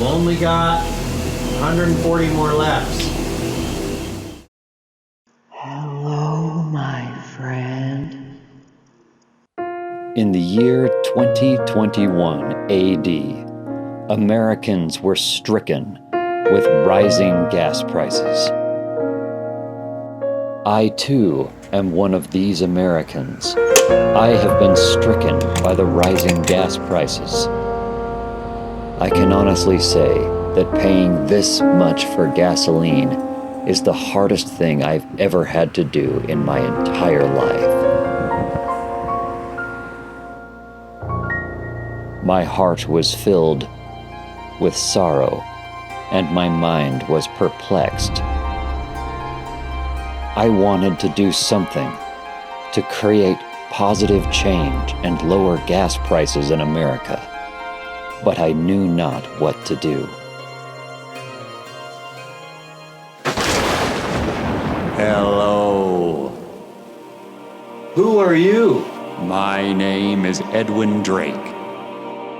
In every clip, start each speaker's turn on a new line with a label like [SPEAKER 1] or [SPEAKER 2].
[SPEAKER 1] only got 140 more laps.
[SPEAKER 2] Hello, my friend.
[SPEAKER 3] In the year 2021 AD, Americans were stricken with rising gas prices. I too am one of these Americans. I have been stricken by the rising gas prices. I can honestly say that paying this much for gasoline is the hardest thing I've ever had to do in my entire life. My heart was filled with sorrow, and my mind was perplexed. I wanted to do something to create positive change and lower gas prices in America, but I knew not what to do.
[SPEAKER 4] Hello.
[SPEAKER 1] Who are you?
[SPEAKER 4] My name is Edwin Drake.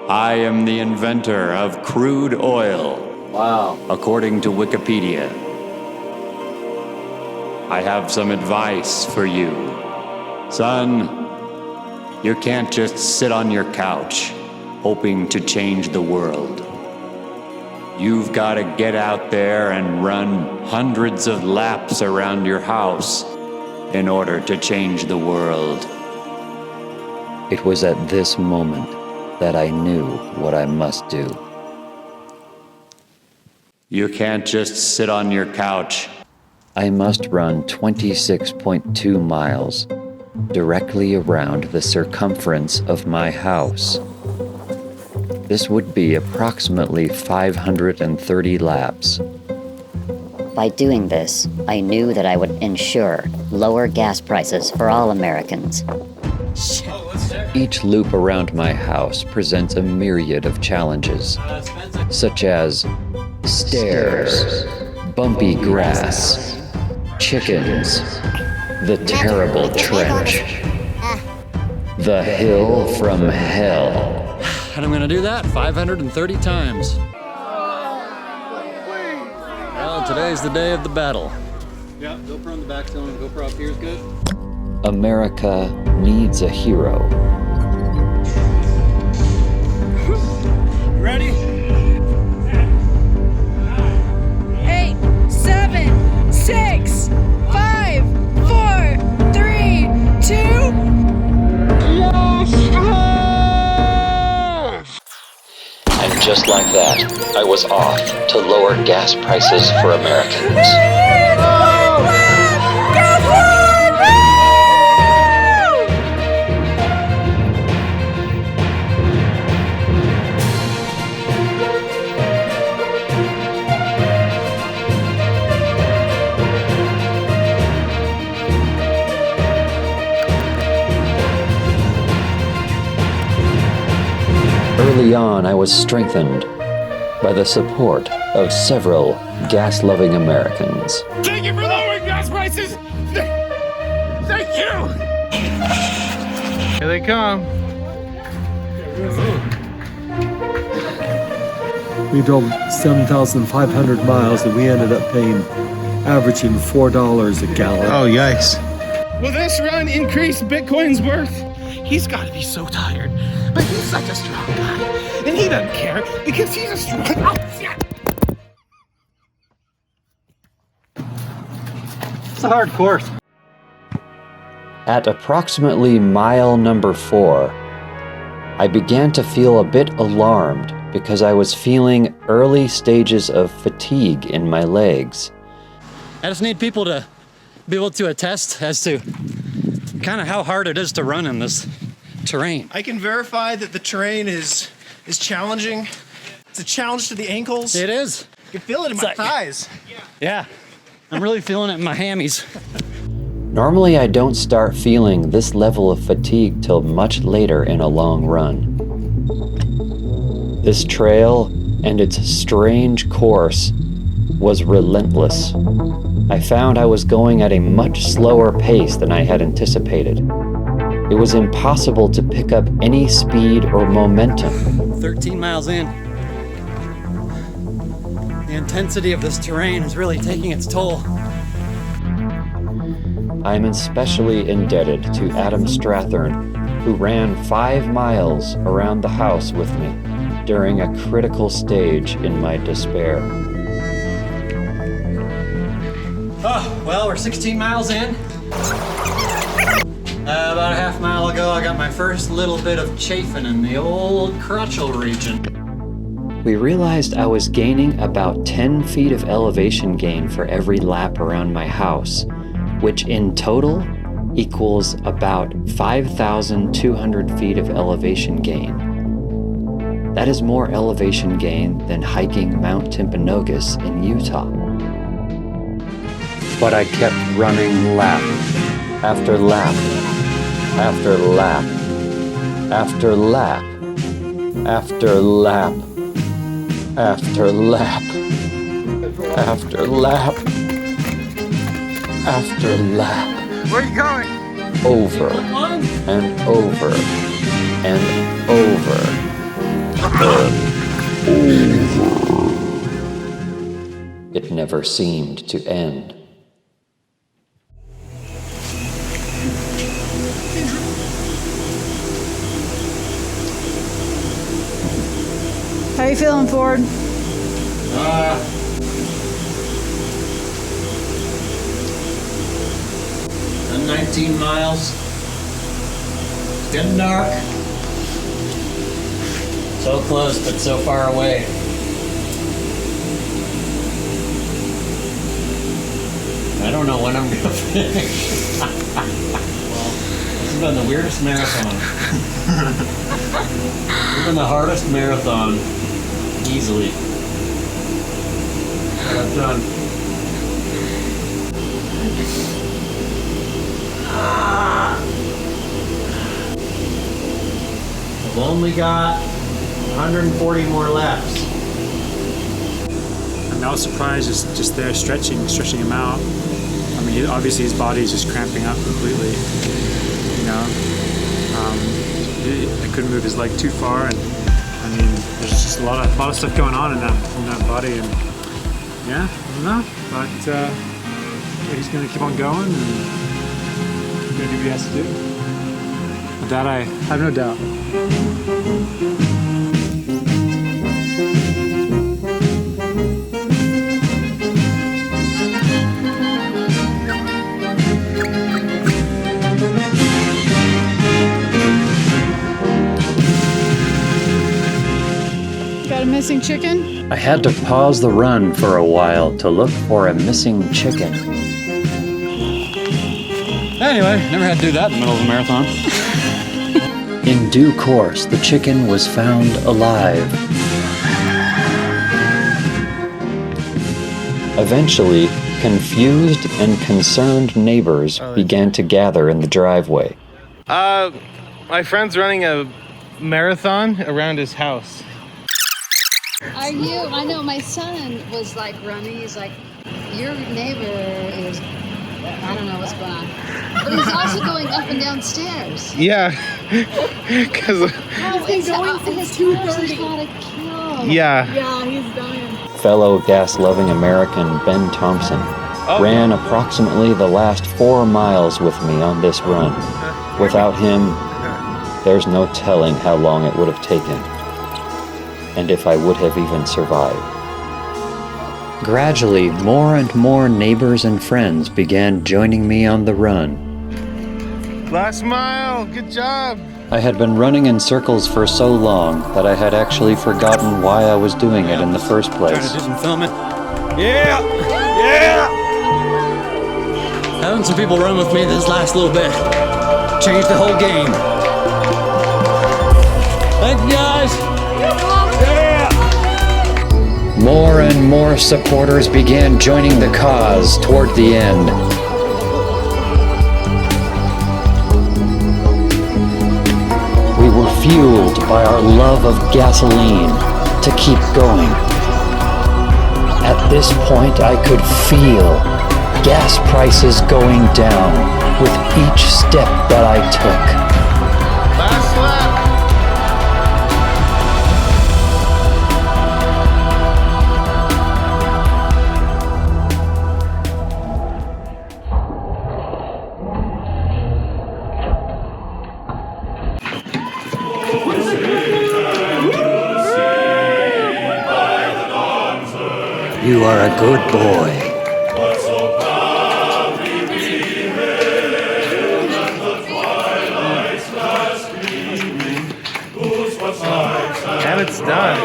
[SPEAKER 4] I am the inventor of crude oil,
[SPEAKER 1] Wow.
[SPEAKER 4] according to Wikipedia. I have some advice for you. Son, you can't just sit on your couch hoping to change the world. You've got to get out there and run hundreds of laps around your house in order to change the world.
[SPEAKER 3] It was at this moment that I knew what I must do.
[SPEAKER 4] You can't just sit on your couch.
[SPEAKER 3] I must run 26.2 miles directly around the circumference of my house. This would be approximately 530 laps.
[SPEAKER 2] By doing this, I knew that I would ensure lower gas prices for all Americans.
[SPEAKER 3] Each loop around my house presents a myriad of challenges, such as stairs, bumpy grass, chickens, the terrible trench, the hill from hell.
[SPEAKER 5] And I'm gonna do that 530 times. Well, today's the day of the battle.
[SPEAKER 6] Yeah, GoPro in the back zone, GoPro up here is good.
[SPEAKER 3] America needs a hero.
[SPEAKER 6] Ready?
[SPEAKER 7] 8, 7, 6, 5, 4, 3, 2.
[SPEAKER 3] And just like that, I was off to lower gas prices for Americans. Early on, I was strengthened by the support of several gas-loving Americans.
[SPEAKER 6] Thank you for lowering gas prices! Thank you! Here they come.
[SPEAKER 8] We drove 7,500 miles and we ended up paying, averaging $4 a gallon.
[SPEAKER 6] Oh, yikes. Will this run increase Bitcoin's worth? He's got to be so tired. But he's such a strong guy. And he doesn't care because he's a strong... Oh, shit.
[SPEAKER 8] It's a hard course.
[SPEAKER 3] At approximately mile number 4, I began to feel a bit alarmed because I was feeling early stages of fatigue in my legs.
[SPEAKER 5] I just need people to be able to attest as to kind of how hard it is to run in this terrain.
[SPEAKER 9] I can verify that the terrain is challenging. It's a challenge to the ankles.
[SPEAKER 5] It is.
[SPEAKER 9] I can feel it in my thighs.
[SPEAKER 5] Yeah. I'm really feeling it in my hammies.
[SPEAKER 3] Normally, I don't start feeling this level of fatigue till much later in a long run. This trail and its strange course was relentless. I found I was going at a much slower pace than I had anticipated. It was impossible to pick up any speed or momentum.
[SPEAKER 5] 13 miles in. The intensity of this terrain is really taking its toll.
[SPEAKER 3] I'm especially indebted to Adam Strathern, who ran 5 miles around the house with me during a critical stage in my despair.
[SPEAKER 5] Oh, well, we're 16 miles in. About a half mile ago, I got my first little bit of chafing in the old crotchal region.
[SPEAKER 3] We realized I was gaining about 10 feet of elevation gain for every lap around my house, which in total equals about 5,200 feet of elevation gain. That is more elevation gain than hiking Mount Timpanogos in Utah. But I kept running lap after lap after lap after lap after lap after lap after lap after lap.
[SPEAKER 6] Where are you going?
[SPEAKER 3] Over and over and over and over. It never seemed to end.
[SPEAKER 7] How you feeling, Ford?
[SPEAKER 5] 19 miles. It's getting dark. So close, but so far away. I don't know when I'm gonna finish. Well, this has been the weirdest marathon. It's been the hardest marathon, easily, that I've done. I've only got 140 more laps.
[SPEAKER 10] I was surprised just there stretching him out. I mean, obviously his body is just cramping up completely. You know, I couldn't move his leg too far, and I mean, there's just a lot of stuff going on in that body, and yeah, I don't know, but he's gonna keep on going and he's gonna do what he has to do. That I have no doubt.
[SPEAKER 7] Got a missing chicken?
[SPEAKER 3] I had to pause the run for a while to look for a missing chicken.
[SPEAKER 5] Anyway, never had to do that in the middle of a marathon.
[SPEAKER 3] In due course, the chicken was found alive. Eventually, confused and concerned neighbors began to gather in the driveway.
[SPEAKER 6] My friend's running a marathon around his house.
[SPEAKER 11] Are you? I know my son was like running. He's like, your neighbor is, I don't know what's going on. But he's also going up and down stairs.
[SPEAKER 6] Yeah. Because
[SPEAKER 11] He's going his 2:30.
[SPEAKER 6] Yeah.
[SPEAKER 11] Yeah, he's dying.
[SPEAKER 3] Fellow gas-loving American Ben Thompson ran approximately the last 4 miles with me on this run. Without him, there's no telling how long it would have taken, and if I would have even survived. Gradually, more and more neighbors and friends began joining me on the run.
[SPEAKER 6] Last mile. Good job.
[SPEAKER 3] I had been running in circles for so long that I had actually forgotten why I was doing it in the first place.
[SPEAKER 5] Trying to do some filming.
[SPEAKER 6] Yeah. Yeah.
[SPEAKER 5] Having some people run with me this last little bit changed the whole game. Thank you, guys.
[SPEAKER 3] More and more supporters began joining the cause toward the end. We were fueled by our love of gasoline to keep going. At this point, I could feel gas prices going down with each step that I took.
[SPEAKER 6] Last lap.
[SPEAKER 3] You are a good boy.
[SPEAKER 6] And it's done.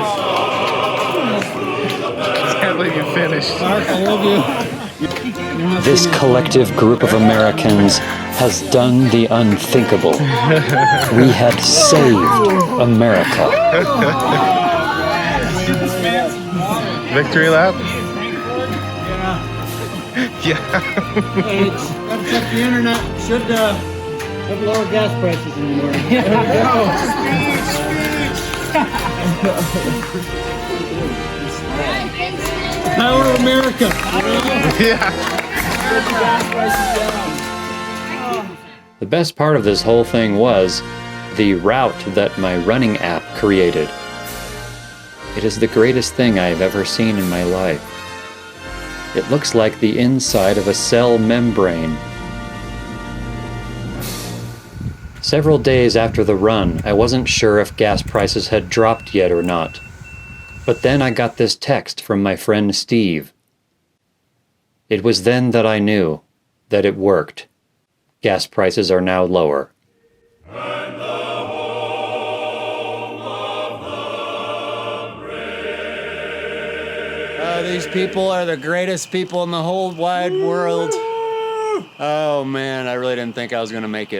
[SPEAKER 6] I can't believe you finished.
[SPEAKER 5] Mark, I love you.
[SPEAKER 3] This collective group of Americans has done the unthinkable. We have saved America.
[SPEAKER 6] Victory lap?
[SPEAKER 1] Yeah.
[SPEAKER 6] Yeah.
[SPEAKER 1] Hey, gotta check the internet. Should have lower gas prices anymore. There we go. Power of America.
[SPEAKER 6] Yeah.
[SPEAKER 3] The best part of this whole thing was the route that my running app created. It is the greatest thing I have ever seen in my life. It looks like the inside of a cell membrane. Several days after the run, I wasn't sure if gas prices had dropped yet or not. But then I got this text from my friend Steve. It was then that I knew that it worked. Gas prices are now lower.
[SPEAKER 5] These people are the greatest people in the whole wide world. Oh man, I really didn't think I was gonna make it.